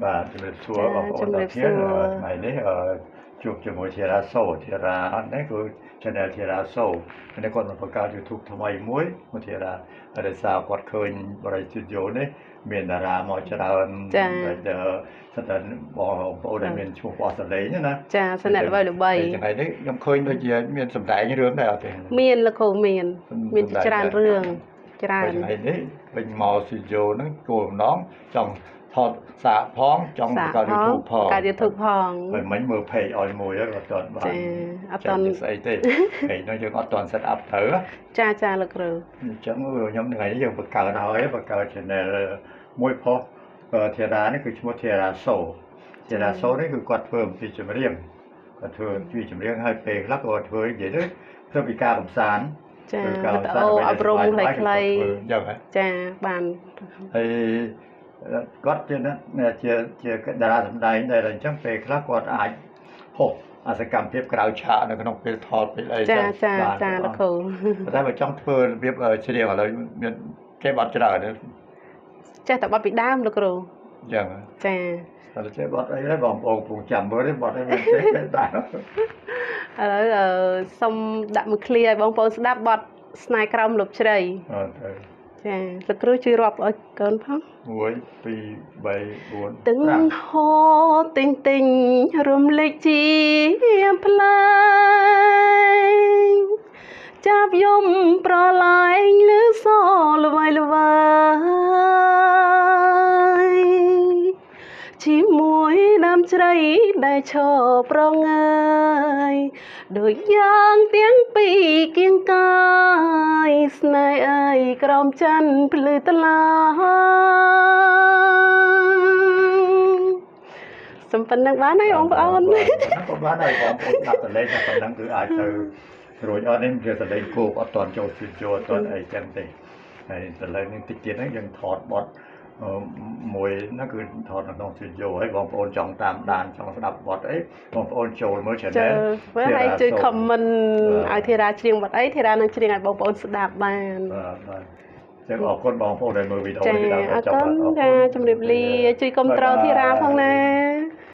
បាទជំរាបសួរបងប្អូនទាំងគ្នាថ្ងៃនេះជួបជាមួយធីរ៉ាសូធីរ៉ាអត់នេះគឺ channel ធីរ៉ាសូនេះគាត់បានបង្កើត YouTube ថ្មីមួយធីរ៉ាដោយសារគាត់ឃើញបរិយាស្ទូឌីយោនេះមានតារាមកច្រើនស្ទើរបងប្អូនដែលមានឈ្មោះបោះសលេងណាចាសអ្នកល្បីថ្ងៃនេះខ្ញុំឃើញដូចជាមានសម្ដែងរឿងដែរអត់ទេមានលោកគ្រូមានច្រើនរឿងច្រើនថ្ងៃនេះវិញមកស្ទូឌីយោហ្នឹងគោលបំណងចង់ថតសាកផងចង់បង្កើត YouTube ផងកើត YouTube ផងហើយមិញមើល page ឲ្យមួយហើយអត់ទាន់បានអត់ទាន់ស្អីទេ page នោះយើងអត់ទាន់ set up ទៅចាលោកគ្រូអញ្ចឹងខ្ញុំថ្ងៃនេះយើងបង្កើតហើយបង្កើត channel មួយផុសធារានេះគឺឈ្មោះធារាសូធារាសូនេះគឺគាត់ធ្វើអំពីចម្រៀងគាត់ធ្វើពីចម្រៀងឲ្យពេលខ្លះគាត់ធ្វើនិយាយទៅធ្វើពីការកំសាន្តចាវីដេអូអប់រំខ្លីៗចាបានហើយគាត់ជាតារាសម្ដែងដែលអញ្ចឹងពេលខ្លះគាត់អាចហុសអាសកម្មភាពក្រៅឆាកនៅក្នុងពេលថតពេលអីចាលោកគ្រូតែបើចង់ធ្វើរបៀបច្រៀងឥឡូវមានគេបាត់ច្រើនចេះតែបាត់ពីដើមលោកគ្រូអញ្ចឹងចាតែចេះបាត់អីហើយបងប្អូនកំពុងចាំមើលទេបាត់អីមិនចេះទេដែរឥឡូវសុំដាក់មួយឃ្លាឲ្យបងប្អូនស្ដាប់បទស្នេហ៍ក្រោមលប់ជ្រៃចាលោកគ្រូជួយរាប់ឲ្យកូនផង1 2 3 4ទឹកហូរទិញទិញរំលេចជាផ្លែចាប់យំប្រឡាយឬសល្បីល្វើយជាមួយដើមជ្រៃដែលឈរប្រងើយដូចយ៉ាងទាំងពីរគៀងកាយស្នេហ៍អើយក្រោមច័ន្ទភ្លឺថ្លាសំប៉ុណ្ណឹងបានហើយបងប្អូនក៏បានហើយបងប្អូនដាក់តលេងតែប៉ុណ្ណឹងគឺអាចទៅរួចអត់នេះវាតលេងគោកអត់ទាន់ចូលស្ទូឌីយោអត់ទាន់អីចឹងទេហើយតលេងនេះតិចទៀតហ្នឹងយើងថតបទមួយហ្នឹងគឺថតនៅក្នុងស្ទូឌីយោហើយបងប្អូនចង់តាមដានចង់ស្ដាប់បទអីបងប្អូនចូលមើល channel ហើយជួយ comment ឲ្យធីរ៉ាច្រៀងបទអីធីរ៉ានឹងច្រៀងឲ្យបងប្អូនស្ដាប់បានបាទចឹងអរគុណបងប្អូនដែលមើលវីដេអូនេះដល់ចប់អរគុណចាជំរាបលាជួយគាំទ្រធីរ៉ាផងណា